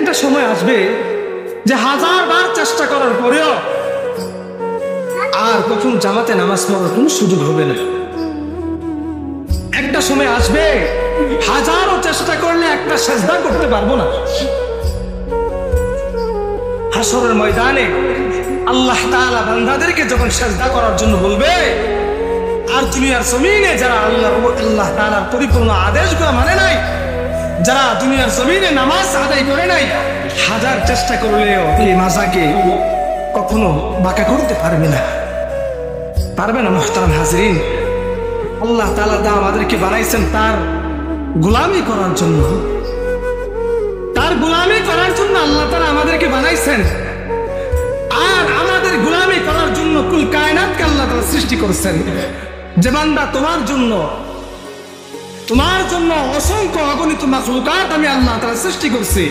একটা সময় আসবে যে 1000 বার চেষ্টা করার পরেও আর কখন জামাতে নামাজ পড়ার কোনো সুযোগ হবে না। একটা সময় আসবে হাজারো চেষ্টা করলে একটা সেজদা করতে পারবো না। হাশরের ময়দানে আল্লাহ তাআলা বান্দাদেরকে যখন সেজদা করার জন্য বলবে, আর দুনিয়ার জমিনে যারা আল্লাহ তাআলার পরিপূর্ণ আদেশগুলো মানে নাই, যারা দুনিয়ার জমিনে নামাজ আদায় করে নাই, হাজার চেষ্টা করলেও এই মাজাকে কখনো বাঁকা করতে পারবে না, পারবে না। মুহতারাম হাজরিন, আল্লাহ তাআলা আমাদেরকে বানাইছেন তার গোলামি করার জন্য, তার গোলামি করার জন্য আল্লাহ তাআলা আমাদেরকে বানাইছেন। আর আমাদের গোলামি করার জন্য কুল কায়নাতকে আল্লাহ তাআলা সৃষ্টি করেছেন যে বান্দা তোমার জন্য অসংখ্য অগণিত মাখলুকাত আমি আল্লাহ তাআলা সৃষ্টি করছি।